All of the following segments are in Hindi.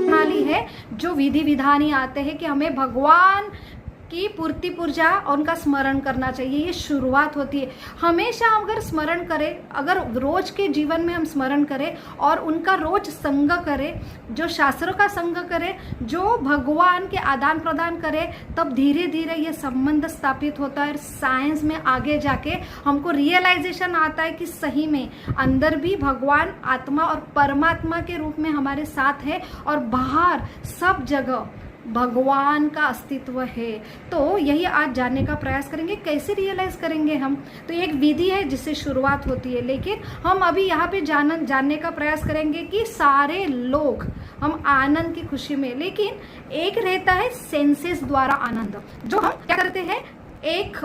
प्रणाली है जो विधि विधान आते हैं कि हमें भगवान की पूर्ति पूजा और उनका स्मरण करना चाहिए। ये शुरुआत होती है। हमेशा अगर स्मरण करें, अगर रोज के जीवन में हम स्मरण करें और उनका रोज संग करें, जो शास्त्रों का संग करें, जो भगवान के आदान प्रदान करें, तब धीरे धीरे ये संबंध स्थापित होता है। साइंस में आगे जाके हमको रियलाइजेशन आता है कि सही में अंदर भी भगवान आत्मा और परमात्मा के रूप में हमारे साथ है और बाहर सब जगह भगवान का अस्तित्व है। तो यही आज जानने का प्रयास करेंगे, कैसे रियलाइज करेंगे हम। तो एक विधि है जिससे शुरुआत होती है, लेकिन हम अभी यहाँ पे जानने का प्रयास करेंगे कि सारे लोग हम आनंद की खुशी में, लेकिन एक रहता है सेंसेस द्वारा आनंद, जो हम क्या करते हैं, एक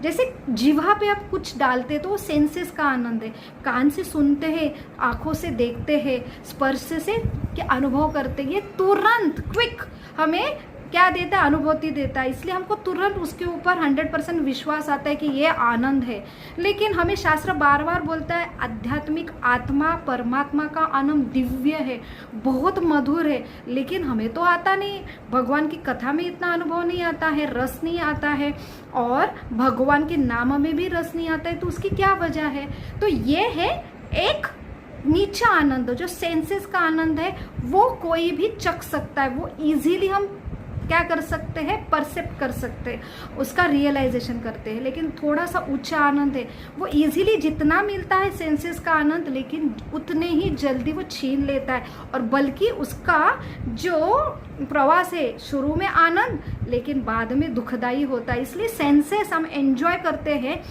जैसे जीवा पे आप कुछ डालते तो वो सेंसेस का आनंद है। कान से सुनते हैं, आंखों से देखते हैं, स्पर्श से क्या अनुभव करते हैं, ये तुरंत क्विक हमें क्या देता है, अनुभूति देता है। इसलिए हमको तुरंत उसके ऊपर 100% विश्वास आता है कि ये आनंद है। लेकिन हमें शास्त्र बार बार बोलता है आध्यात्मिक आत्मा परमात्मा का आनंद दिव्य है, बहुत मधुर है, लेकिन हमें तो आता नहीं। भगवान की कथा में इतना अनुभव नहीं आता है, रस नहीं आता है, और भगवान के नाम में भी रस नहीं आता है। तो उसकी क्या वजह है? तो ये है एक नीचा आनंद, जो सेंसेस का आनंद है वो कोई भी चख सकता है, वो इजीली हम क्या कर सकते हैं, परसेप्ट कर सकते हैं, उसका रियलाइजेशन करते हैं। लेकिन थोड़ा सा ऊंचा आनंद है, वो इजीली जितना मिलता है सेंसेस का आनंद, लेकिन उतने ही जल्दी वो छीन लेता है, और बल्कि उसका जो प्रवास है शुरू में आनंद, लेकिन बाद में दुखदाई होता है। इसलिए सेंसेस हम एंजॉय करते हैं,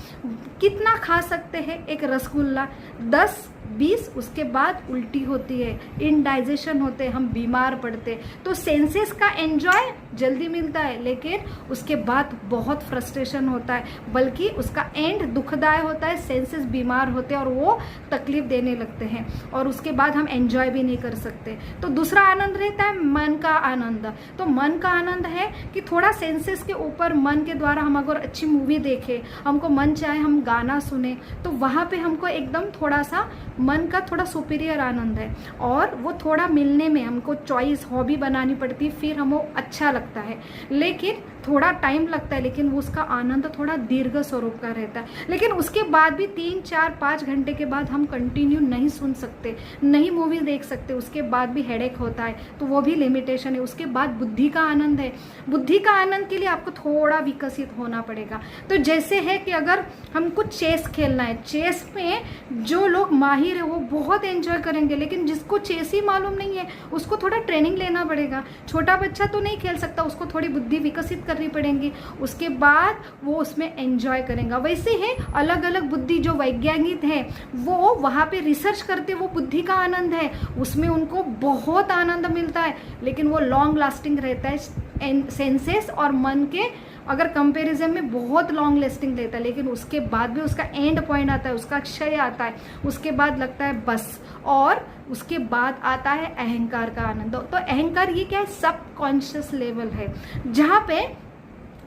कितना खा सकते हैं, एक रसगुल्ला 10-20, उसके बाद उल्टी होती है, इनडाइजेशन होते हैं, हम बीमार पड़ते। तो सेंसेस का एंजॉय जल्दी मिलता है, लेकिन उसके बाद बहुत फ्रस्ट्रेशन होता है, बल्कि उसका एंड दुखदायी होता है। सेंसेस बीमार होते हैं और वो तकलीफ देने लगते हैं, और उसके बाद हम एंजॉय भी नहीं कर सकते। तो दूसरा आनंद रहता है मन का आनंद। तो मन का आनंद है कि थोड़ा सेंसेस के ऊपर मन के द्वारा हम अगर अच्छी मूवी देखें, हमको मन चाहे हम गाना सुने, तो वहाँ पे हमको एकदम थोड़ा सा मन का थोड़ा सुपीरियर आनंद है, और वो थोड़ा मिलने में हमको चॉइस हॉबी बनानी पड़ती है, फिर हमको अच्छा लगता है। लेकिन थोड़ा टाइम लगता है, लेकिन वो उसका आनंद थोड़ा दीर्घ स्वरूप का रहता है। लेकिन उसके बाद भी 3-4-5 घंटे के बाद हम कंटिन्यू नहीं सुन सकते, नहीं मूवी देख सकते, उसके बाद भी हेडेक होता है, तो वो भी लिमिटेशन है। उसके बाद बुद्धि का आनंद है। बुद्धि का आनंद के लिए आपको थोड़ा विकसित होना पड़ेगा। तो जैसे है कि अगर हमको चेस खेलना है, चेस में जो लोग माहिर है वो बहुत एंजॉय करेंगे, लेकिन जिसको चेस ही मालूम नहीं है उसको थोड़ा ट्रेनिंग लेना पड़ेगा। छोटा बच्चा तो नहीं खेल सकता, उसको थोड़ी बुद्धि विकसित करनी पड़ेगी, उसके बाद वो उसमें एंजॉय करेगा। वैसे है अलग अलग बुद्धि जो वैज्ञानिक है वो वहाँ पे रिसर्च करते, वो बुद्धि का आनंद है, उसमें उनको बहुत आनंद मिलता है, लेकिन वो लॉन्ग लास्टिंग रहता है। सेंसेस और मन के अगर कंपैरिजन में बहुत लॉन्ग लास्टिंग रहता है, लेकिन उसके बाद भी उसका एंड पॉइंट आता है, उसका क्षय आता है, उसके बाद लगता है बस। और उसके बाद आता है अहंकार का आनंद। तो अहंकार ये क्या है, सब कॉन्शियस लेवल है, जहाँ पे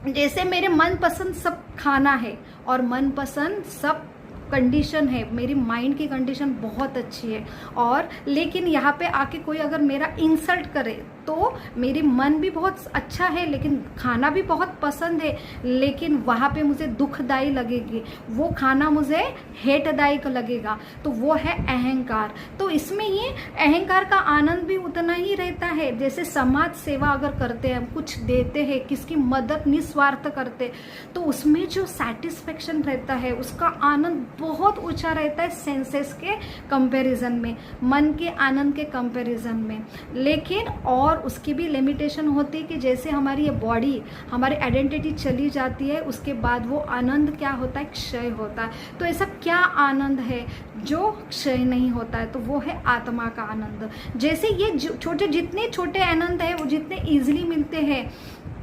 जैसे मेरे मनपसंद सब खाना है और मनपसंद सब कंडीशन है, मेरी माइंड की कंडीशन बहुत अच्छी है, और लेकिन यहाँ पे आके कोई अगर मेरा इंसल्ट करे तो मेरी मन भी बहुत अच्छा है, लेकिन खाना भी बहुत पसंद है, लेकिन वहाँ पे मुझे दुखदाई लगेगी, वो खाना मुझे हेटदायक लगेगा, तो वो है अहंकार। तो इसमें ही अहंकार का आनंद भी उतना ही रहता है। जैसे समाज सेवा अगर करते हैं, हम कुछ देते हैं, किसकी मदद निस्वार्थ करते, तो उसमें जो सेटिस्फेक्शन रहता है उसका आनंद बहुत ऊंचा रहता है सेंसेस के कंपैरिजन में, मन के आनंद के कंपैरिजन में। लेकिन और उसकी भी लिमिटेशन होती है कि जैसे हमारी ये बॉडी, हमारी आइडेंटिटी चली जाती है, उसके बाद वो आनंद क्या होता है, क्षय होता है। तो ऐसा क्या आनंद है जो क्षय नहीं होता है? तो वो है आत्मा का आनंद। जैसे ये छोटे, जितने छोटे आनंद है वो जितने इजीली मिलते हैं,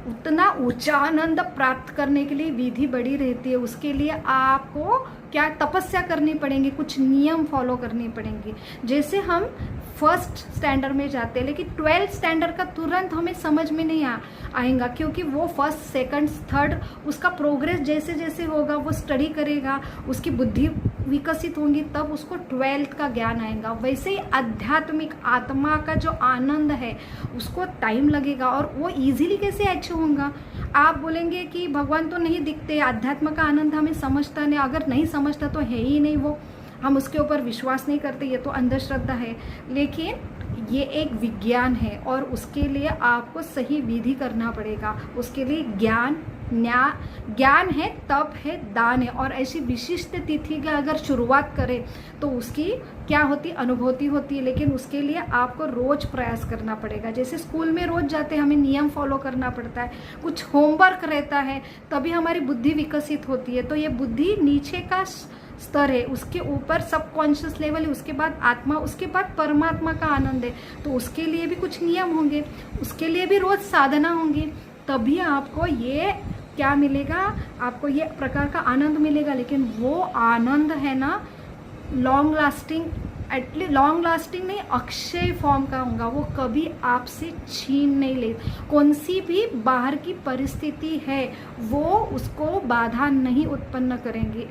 उतना ऊंचा आनंद प्राप्त करने के लिए विधि बड़ी रहती है। उसके लिए आपको क्या तपस्या करनी पड़ेगी, कुछ नियम फॉलो करनी पड़ेंगी। जैसे हम फर्स्ट स्टैंडर्ड में जाते हैं, लेकिन 12th स्टैंडर्ड का तुरंत हमें समझ में नहीं आएगा, क्योंकि वो फर्स्ट सेकंड थर्ड उसका प्रोग्रेस जैसे जैसे होगा, वो स्टडी करेगा, उसकी बुद्धि विकसित होंगी, तब उसको 12th का ज्ञान आएगा। वैसे ही आध्यात्मिक आत्मा का जो आनंद है उसको टाइम लगेगा, और वो इजीली कैसे अचीव होगा। आप बोलेंगे कि भगवान तो नहीं दिखते, अध्यात्म का आनंद हमें समझता नहीं, अगर नहीं समझता तो है ही नहीं वो, हम उसके ऊपर विश्वास नहीं करते, ये तो अंधश्रद्धा है। लेकिन ये एक विज्ञान है और उसके लिए आपको सही विधि करना पड़ेगा। उसके लिए ज्ञान है, तप है, दान है, और ऐसी विशिष्ट तिथि की अगर शुरुआत करें तो उसकी क्या होती, अनुभूति होती है। लेकिन उसके लिए आपको रोज प्रयास करना पड़ेगा। जैसे स्कूल में रोज जाते हैं, हमें नियम फॉलो करना पड़ता है, कुछ होमवर्क रहता है, तभी हमारी बुद्धि विकसित होती है। तो ये बुद्धि नीचे का स्तर है, उसके ऊपर सबकॉन्शियस लेवल है, उसके बाद आत्मा, उसके बाद परमात्मा का आनंद है। तो उसके लिए भी कुछ नियम होंगे, उसके लिए भी रोज साधना होंगी, तभी आपको ये क्या मिलेगा, आपको ये प्रकार का आनंद मिलेगा। लेकिन वो आनंद है ना long lasting, at least long lasting नहीं, अक्षय फॉर्म का होगा, वो कभी आपसे छीन नहीं ले। कौन सी भी बाहर की परिस्थिति है वो उसको बाधा नहीं उत्पन्न करेंगी।